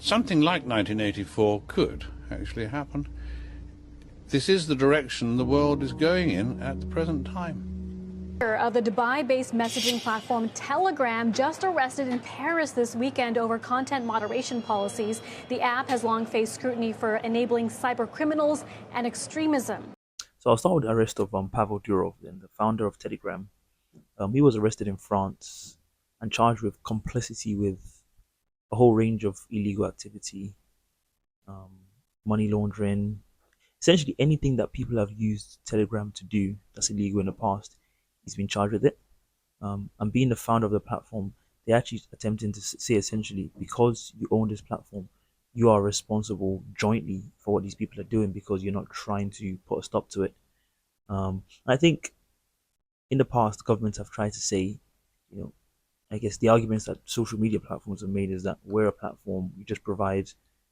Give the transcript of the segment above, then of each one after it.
something like 1984 could actually happen. This is the direction the world is going in at the present time. Of the Dubai-based messaging platform Telegram just arrested in Paris this weekend over content moderation policies. The app has long faced scrutiny for enabling cyber criminals and extremism. So I'll start with the arrest of Pavel Durov, then the founder of Telegram. He was arrested in France and charged with complicity with a whole range of illegal activity, money laundering, essentially anything that people have used Telegram to do that's illegal in the past. He's been charged with it. And being the founder of the platform, they're actually attempting to say essentially, because you own this platform, you are responsible jointly for what these people are doing because you're not trying to put a stop to it. I think in the past, governments have tried to say, I guess the arguments that social media platforms have made is that we're a platform, we just provide,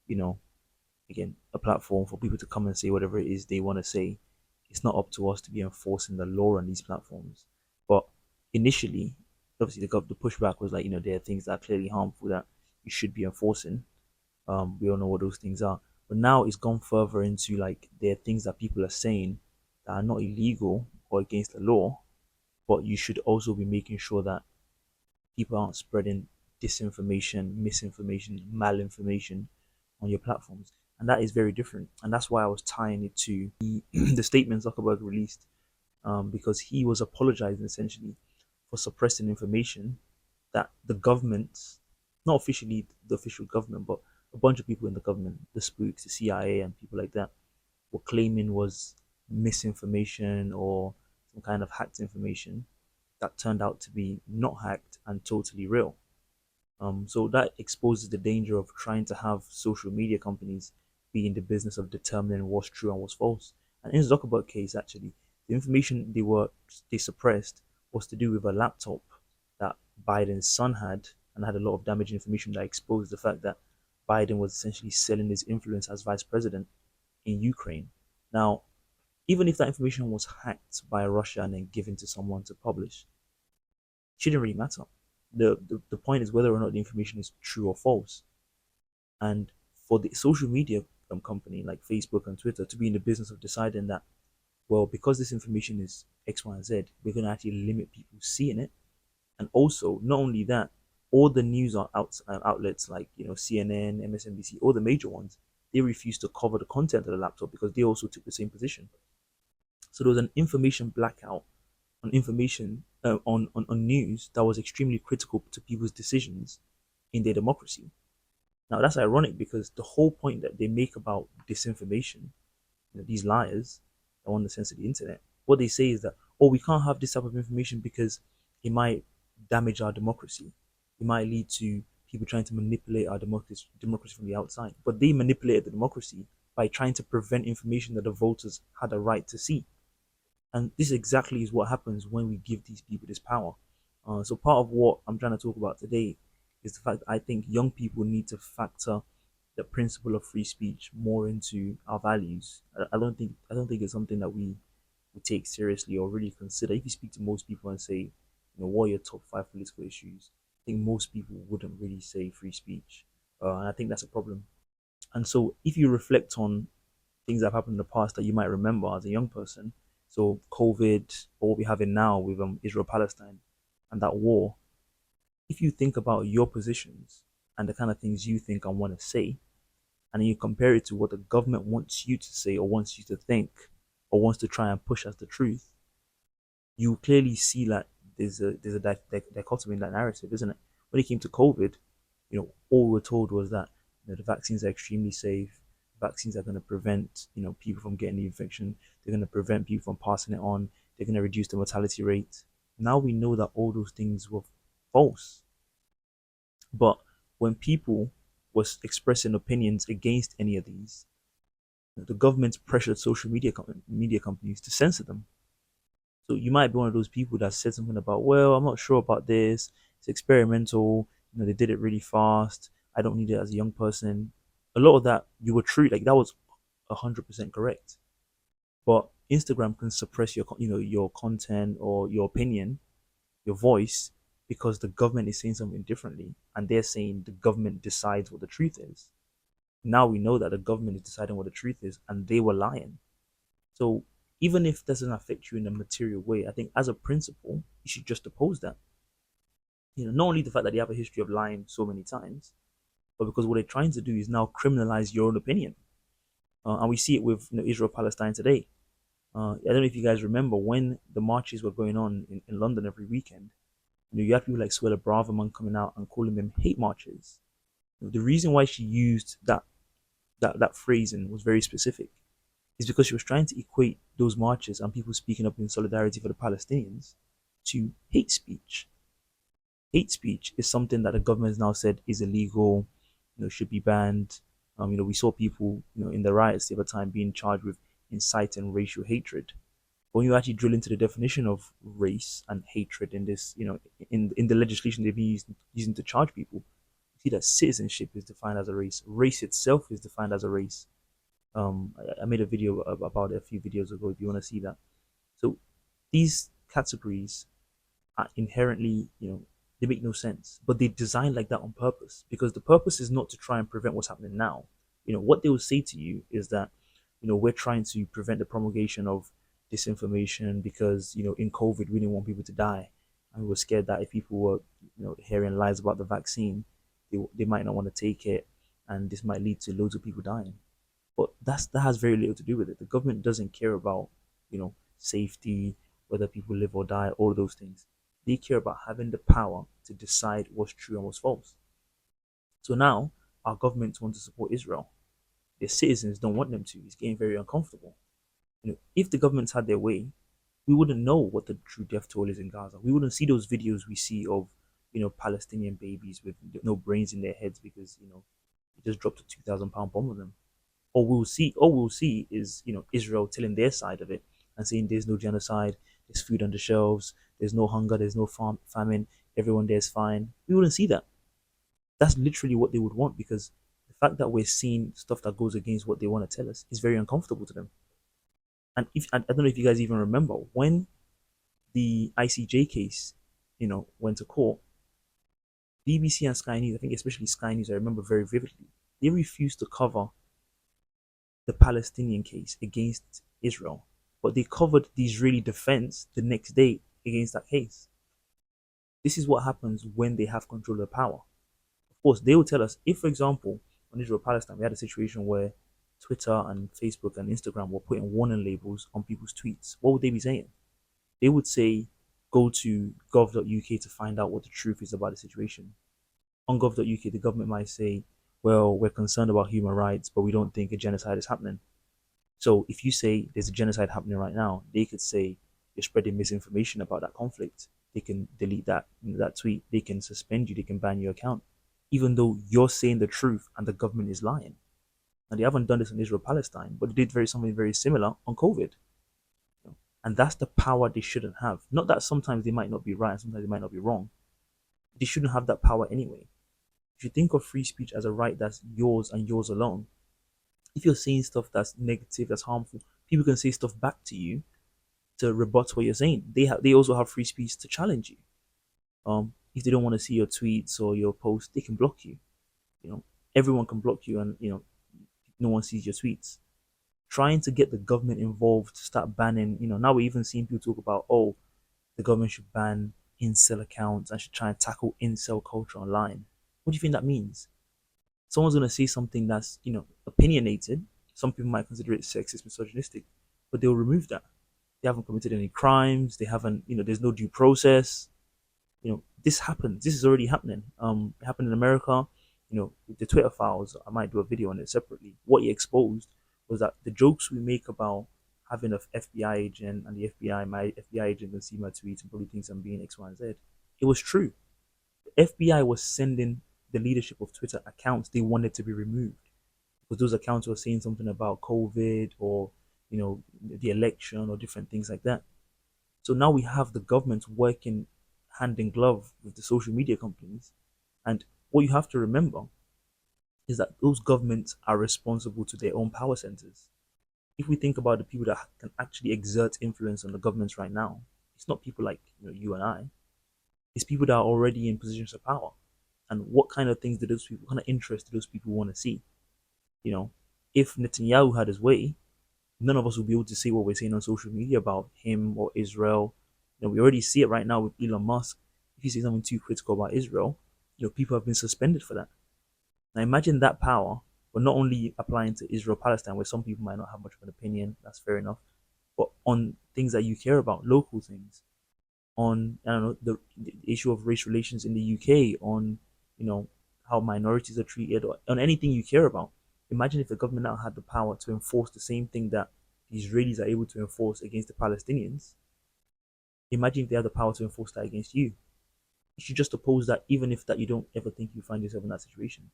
again, a platform for people to come and say whatever it is they want to say. It's not up to us to be enforcing the law on these platforms. But initially, obviously, the pushback was like, there are things that are clearly harmful that you should be enforcing. We all know what those things are. But now it's gone further into like there are things that people are saying that are not illegal or against the law, but you should also be making sure that people aren't spreading disinformation, misinformation, malinformation on your platforms. And that is very different. And that's why I was tying it to the statement Zuckerberg released, because he was apologizing essentially for suppressing information that the government, not officially the official government, but a bunch of people in the government, the spooks, the CIA, and people like that, were claiming was misinformation or some kind of hacked information that turned out to be not hacked and totally real. So that exposes the danger of trying to have social media companies be in the business of determining what's true and what's false. And in Zuckerberg case, actually, the information they suppressed was to do with a laptop that Biden's son had, and had a lot of damaging information that exposed the fact that Biden was essentially selling his influence as vice president in Ukraine. Now, even if that information was hacked by Russia and then given to someone to publish, it shouldn't really matter. The point is whether or not the information is true or false. And for the social media company like Facebook and Twitter to be in the business of deciding that, well, because this information is X, Y, and Z, we're going to actually limit people seeing it. And also, not only that, all the news outlets like CNN, MSNBC, all the major ones, they refused to cover the content of the laptop because they also took the same position. So there was an information blackout on information on news that was extremely critical to people's decisions in their democracy. Now that's ironic because the whole point that they make about disinformation, these liars that want to censor the internet, what they say is that, oh, we can't have this type of information because it might damage our democracy. It might lead to people trying to manipulate our democracy from the outside. But they manipulated the democracy by trying to prevent information that the voters had a right to see. And this exactly is what happens when we give these people this power. So part of what I'm trying to talk about today is the fact that I think young people need to factor the principle of free speech more into our values. I don't think it's something that we take seriously or really consider. If you speak to most people and say, what are your top 5 political issues, I think most people wouldn't really say free speech. And I think that's a problem. And so if you reflect on things that have happened in the past that you might remember as a young person, so COVID, or what we're having now with Israel-Palestine and that war, if you think about your positions and the kind of things you think and want to say, and then you compare it to what the government wants you to say or wants you to think or wants to try and push as the truth, you clearly see that there's a dichotomy in that narrative, isn't it? When it came to COVID, all we were told was that the vaccines are extremely safe. Vaccines are going to prevent people from getting the infection. They're going to prevent people from passing it on. They're going to reduce the mortality rate. Now we know that all those things were false. But when people was expressing opinions against any of these, the government pressured social media companies to censor them. So you might be one of those people that said something about, well, I'm not sure about this. It's experimental. They did it really fast. I don't need it as a young person. A lot of that you were true, like that was 100% correct. But Instagram can suppress your content or your opinion, your voice, because the government is saying something differently, and they're saying the government decides what the truth is. Now we know that the government is deciding what the truth is, and they were lying. So even if it doesn't affect you in a material way, I think as a principle, you should just oppose that. Not only the fact that they have a history of lying so many times, but because what they're trying to do is now criminalize your own opinion. And we see it with Israel Palestine today. I don't know if you guys remember when the marches were going on in London every weekend. You had people like Suella Braverman coming out and calling them hate marches. The reason why she used that phrasing was very specific. Is because she was trying to equate those marches and people speaking up in solidarity for the Palestinians to hate speech. Hate speech is something that the government has now said is illegal, should be banned. We saw people, in the riots the other time being charged with inciting racial hatred. But when you actually drill into the definition of race and hatred in this, in the legislation they've been using to charge people, you see that citizenship is defined as a race. Race itself is defined as a race. I made a video about it a few videos ago if you want to see that. So these categories are inherently, they make no sense, but they designed like that on purpose because the purpose is not to try and prevent what's happening now. What they will say to you is that, we're trying to prevent the promulgation of disinformation because, in COVID, we didn't want people to die. And we were scared that if people were, hearing lies about the vaccine, they might not want to take it. And this might lead to loads of people dying. But that has very little to do with it. The government doesn't care about, safety, whether people live or die, all of those things. They care about having the power to decide what's true and what's false. So now our governments want to support Israel. Their citizens don't want them to. It's getting very uncomfortable. If the governments had their way, we wouldn't know what the true death toll is in Gaza. We wouldn't see those videos we see of, Palestinian babies with no brains in their heads because, it just dropped a 2,000 pound bomb on them. All we'll see is Israel telling their side of it and saying there's no genocide, there's food on the shelves, there's no hunger, there's no famine, everyone there's fine. We wouldn't see that. That's literally what they would want because the fact that we're seeing stuff that goes against what they want to tell us is very uncomfortable to them. And if I don't know if you guys even remember when the ICJ case, went to court, BBC and Sky News, I think especially Sky News, I remember very vividly, they refused to cover the Palestinian case against Israel, but they covered the Israeli defense the next day against that case. This is what happens when they have control of the power. Of course, they will tell us if, for example, on Israel Palestine, we had a situation where Twitter and Facebook and Instagram were putting warning labels on people's tweets. What would they be saying? They would say, go to gov.uk to find out what the truth is about the situation. On gov.uk, the government might say, well, we're concerned about human rights, but we don't think a genocide is happening. So if you say there's a genocide happening right now, they could say you're spreading misinformation about that conflict. They can delete that tweet. They can suspend you. They can ban your account, even though you're saying the truth and the government is lying. And they haven't done this in Israel Palestine, but they did something very similar on COVID. And that's the power they shouldn't have. Not that sometimes they might not be right and sometimes they might not be wrong. They shouldn't have that power anyway. If you think of free speech as a right that's yours and yours alone, if you're saying stuff that's negative, that's harmful, people can say stuff back to you to rebut what you're saying. They also have free speech to challenge you. If they don't want to see your tweets or your posts, they can block you. Everyone can block you, and no one sees your tweets. Trying to get the government involved to start banning, now we're even seeing people talk about, the government should ban incel accounts and should try and tackle incel culture online. What do you think that means? Someone's going to say something that's, opinionated. Some people might consider it sexist, misogynistic, but they'll remove that. They haven't committed any crimes. They haven't, there's no due process. This happens. This is already happening. It happened in America. With the Twitter files, I might do a video on it separately. What he exposed was that the jokes we make about having an FBI agent and my FBI agent can see my tweets and probably thinks I'm being X, Y, and Z. It was true. The FBI was sending the leadership of Twitter accounts they wanted to be removed because those accounts were saying something about COVID or the election or different things like that. So now we have the government working hand in glove with the social media companies, and what you have to remember is that those governments are responsible to their own power centers. If we think about the people that can actually exert influence on the governments right now, it's not people like you and I. It's people that are already in positions of power. And what kind of things do those people, what kind of interests do those people want to see? You know, if Netanyahu had his way, none of us would be able to say what we're saying on social media about him or Israel. We already see it right now with Elon Musk. If you say something too critical about Israel, people have been suspended for that. Now imagine that power, but not only applying to Israel Palestine, where some people might not have much of an opinion. That's fair enough. But on things that you care about, local things, on I don't know the issue of race relations in the UK, on how minorities are treated, or on anything you care about. Imagine if the government now had the power to enforce the same thing that the Israelis are able to enforce against the Palestinians. Imagine if they had the power to enforce that against you. You should just oppose that, even if that you don't ever think you find yourself in that situation.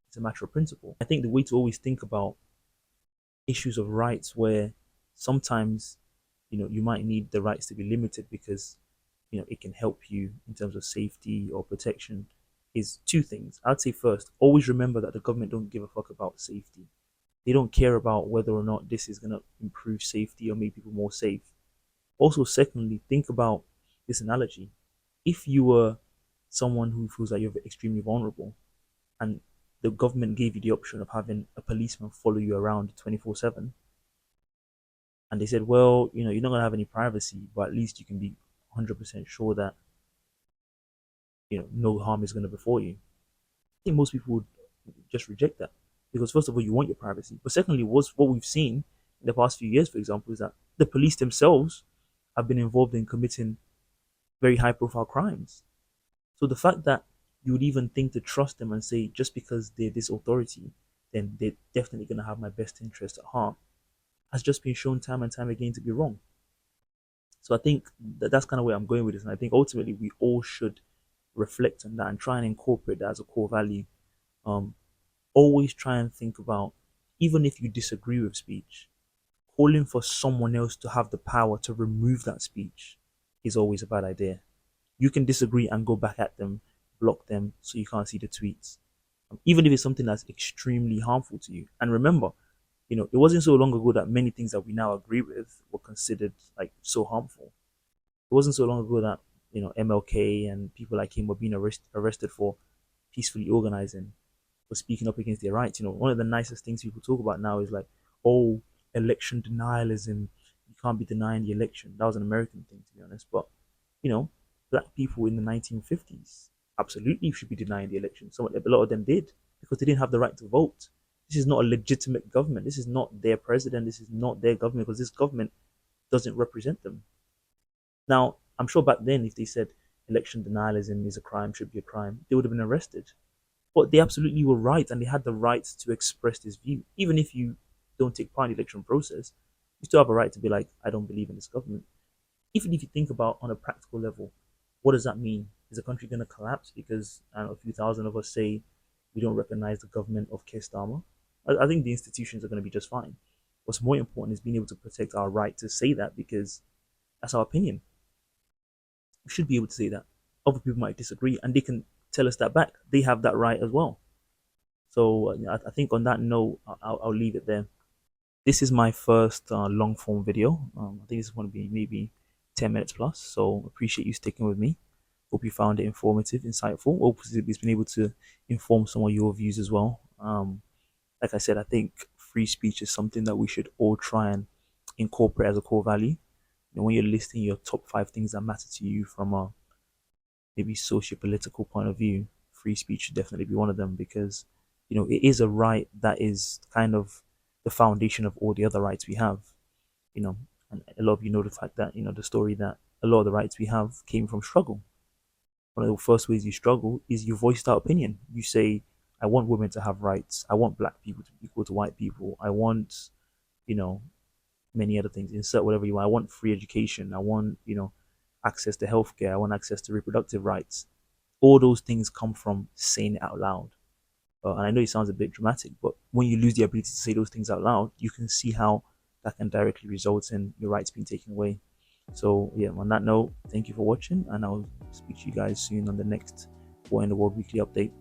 It's a matter of principle. I think the way to always think about issues of rights, where sometimes you might need the rights to be limited because it can help you in terms of safety or protection, is two things. I'd say first, always remember that the government don't give a fuck about safety. They don't care about whether or not this is going to improve safety or make people more safe. Also, secondly, think about this analogy. If you were someone who feels that you're extremely vulnerable, and the government gave you the option of having a policeman follow you around 24/7, and they said, well, you're not going to have any privacy, but at least you can be 100% sure that no harm is going to befall you. I think most people would just reject that, because first of all, you want your privacy, but secondly, what we've seen in the past few years, for example, is that the police themselves have been involved in committing very high profile crimes. So the fact that you would even think to trust them and say, just because they're this authority, then they're definitely going to have my best interest at heart, has just been shown time and time again to be wrong. So I think that's kind of where I'm going with this. And I think ultimately we all should reflect on that and try and incorporate that as a core value. Always try and think about, even if you disagree with speech, calling for someone else to have the power to remove that speech is always a bad idea. You can disagree and go back at them, block them so you can't see the tweets, even if it's something that's extremely harmful to you. And remember, it wasn't so long ago that many things that we now agree with were considered like so harmful. It wasn't so long ago that MLK and people like him were being arrested for peacefully organizing, for speaking up against their rights. One of the nicest things people talk about now is like, oh, election denialism. You can't be denying the election. That was an American thing, to be honest. But black people in the 1950s absolutely should be denying the election. A lot of them did, because they didn't have the right to vote. This is not a legitimate government. This is not their president. This is not their government, because this government doesn't represent them. Now, I'm sure back then, if they said election denialism is a crime, should be a crime, they would have been arrested. But they absolutely were right, and they had the right to express this view. Even if you don't take part in the election process, you still have a right to be like, I don't believe in this government. Even if you think about on a practical level, what does that mean? Is the country going to collapse because a few thousand of us say we don't recognize the government of Keir Starmer? I think the institutions are going to be just fine. What's more important is being able to protect our right to say that, because that's our opinion. We should be able to say that. Other people might disagree, and they can tell us that back. They have that right as well. So I think on that note, I'll leave it there. This is my first long form video. I think this is going to be maybe 10 minutes plus. So appreciate you sticking with me. Hope you found it informative, insightful. Hope it's been able to inform some of your views as well. Like I said, I think free speech is something that we should all try and incorporate as a core value. When you're listing your top 5 things that matter to you from a maybe socio-political point of view, free speech should definitely be one of them, because it is a right that is kind of the foundation of all the other rights we have. And a lot of you know the fact that the story that a lot of the rights we have came from struggle. One of the first ways you struggle is you voice that opinion. You say, I want women to have rights. I want black people to be equal to white people. I want many other things. Insert whatever you want. I want free education. I want access to healthcare. I want access to reproductive rights. All those things come from saying it out loud. And I know it sounds a bit dramatic, but when you lose the ability to say those things out loud, you can see how that can directly result in your rights being taken away. So yeah, on that note, thank you for watching, and I'll speak to you guys soon on the next War in the World Weekly Update.